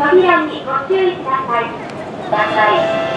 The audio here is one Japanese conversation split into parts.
扉にご注意ください。ください。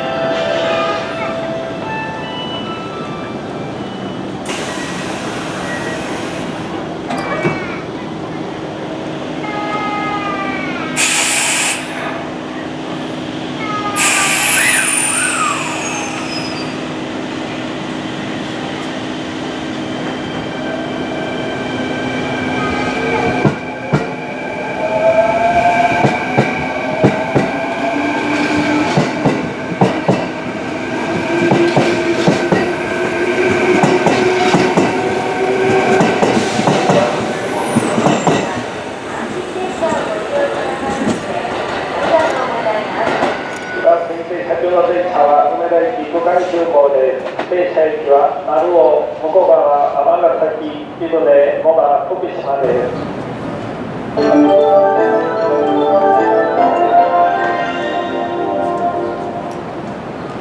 停車駅は丸尾、向こう側、尼崎、井戸根、茂原、徳島です。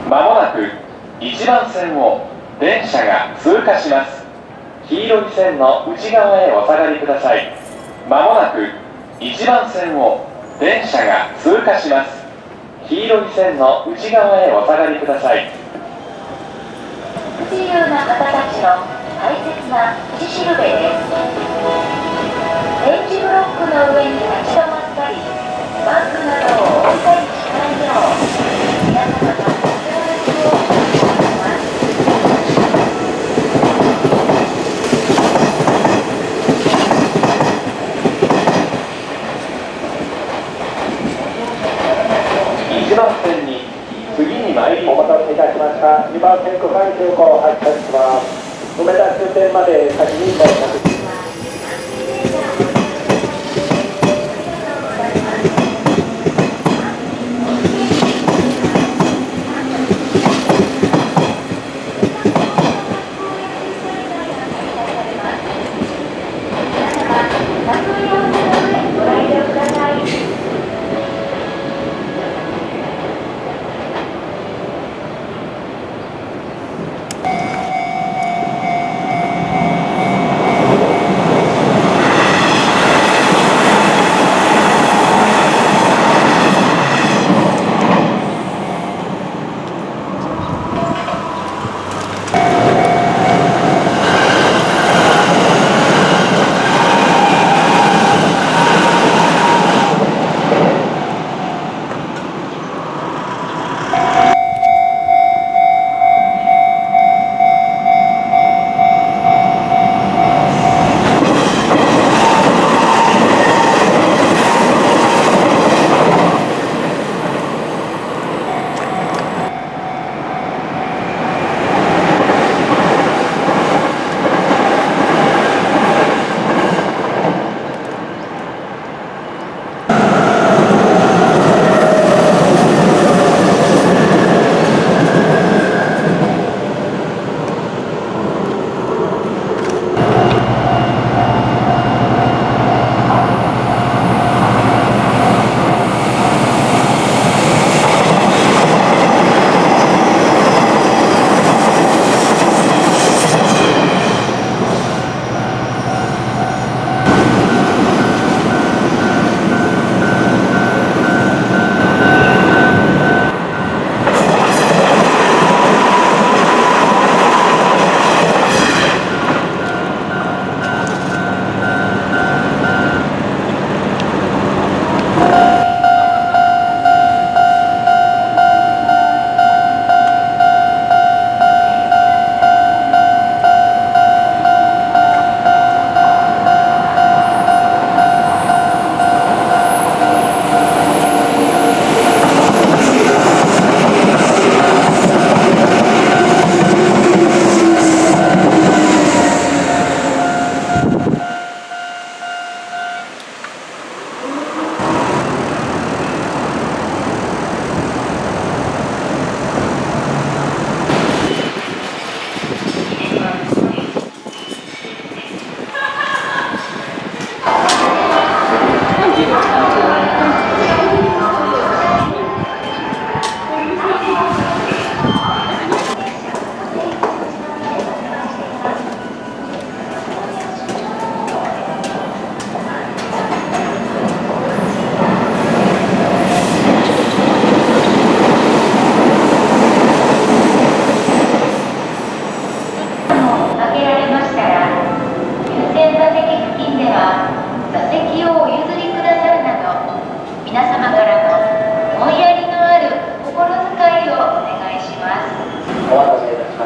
まもなく1番線を電車が通過します。黄色い線の内側へお下がりください。まもなく1番線を電車が通過します。黄色い線の内側へお下がりください。不自由な方たちの大切な道しるべです。点字ブロックの上に立ち止まったり、バッグなどを置いたりしないよう、皆様がご協力をお願いします。1番線に次に参りお待たせいたしました。2番線区間急行発車します。梅田終点まで先に到着します。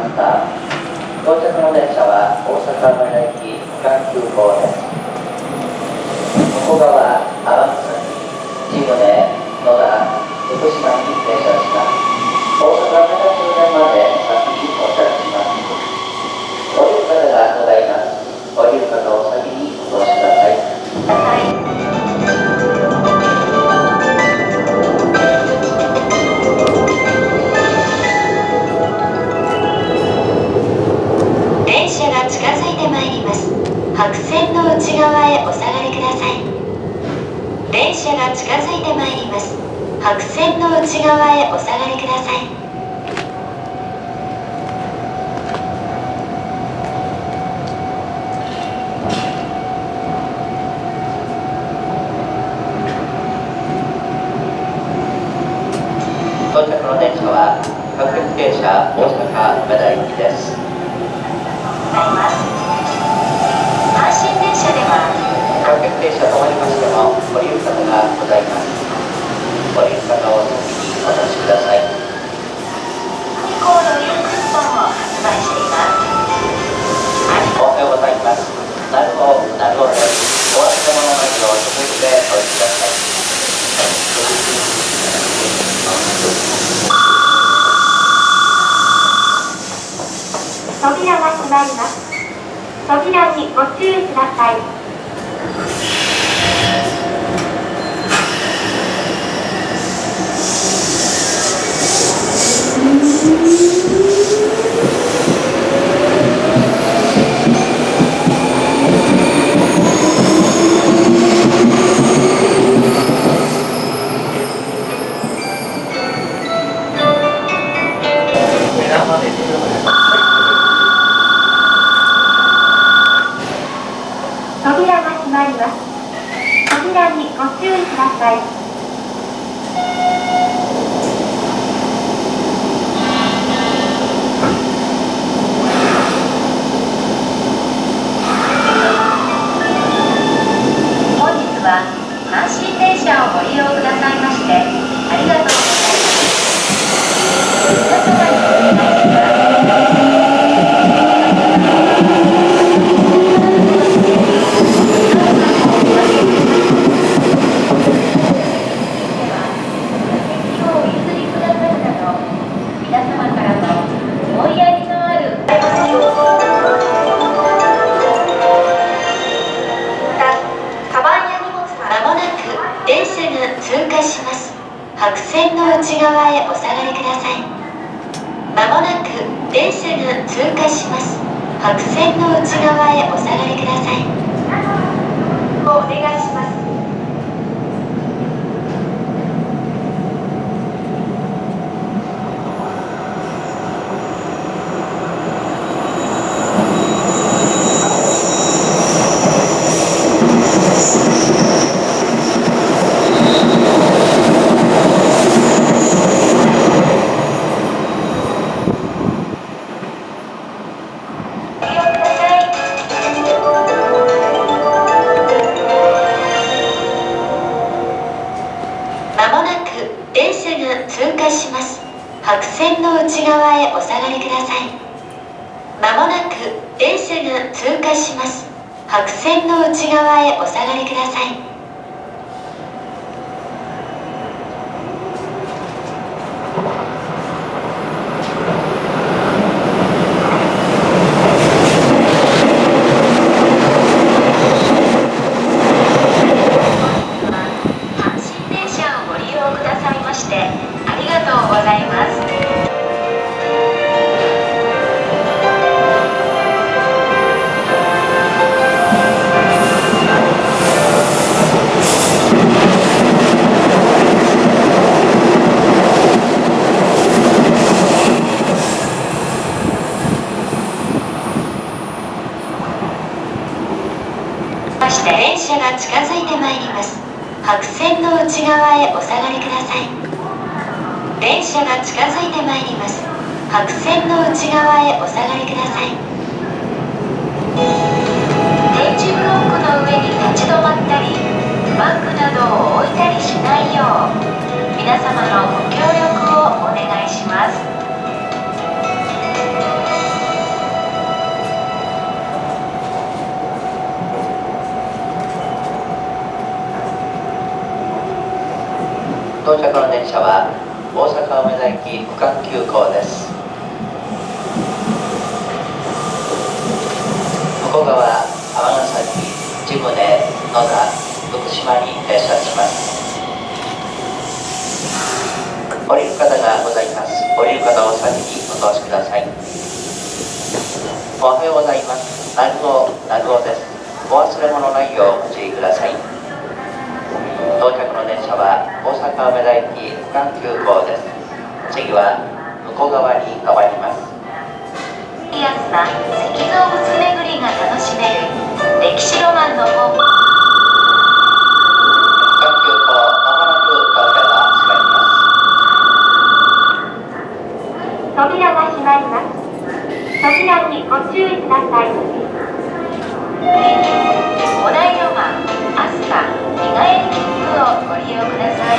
スター。到着の電車は大阪梅田行き環急行です。向こう側天草チームで野田福島に停車します。大阪梅田終点まで先に到着します。降りる方がございます。降りる方を先にお通しください。電車が近づいてまいります。白線の内側へお下がりください。電車が近づいてまいります。白線の内側へお下がりください。到着の電車は各駅停車大阪梅田行きです。阪神電車では各駅停車止まりましても降りる方がございます。降りる方を先にお出しください。ニコードリュークーポンを発売しています。おはようございます。なるほどです。お忘れ物のないよう続いてお降りください。扉が閉まります。扉にご注意ください。扉が閉まります。扉にご注意ください。本日は阪神電車をご利用くださいましてありがとうございます。皆様にお願いします。白線の内側へお下がりください。まもなく電車が通過します。白線の内側へお下がりください。お願いします。白線の内側へお下がりください。まもなく電車が通過します。白線の内側へお下がりください。阪神電車をご利用くださいましてありがとうございます。電車が近づいてまいります。白線の内側へお下がりください。電車が近づいてまいります。白線の内側へお下がりください。点字ブロックの上に立ち止まったりバッグなどを置いたりしないよう皆様のご協力をお願いします。到着の電車は大阪梅田行き区間急行です。向こう側尼崎、千宗、野田、福島に停車します。降りる方がございます。降りる方を先にお通しください。おはようございます。なるおです。お忘れ物ないようご注意ください。到着の電車は大阪梅田行き区間急行です。次は向こう側に変わります。リアスな石造物巡りが楽しめる歴史ロマンのホーム。区間急行まもなく扉が閉まります。扉が閉まります。扉にご注意ください。古代ロマン、飛鳥、日帰り切符をご利用ください。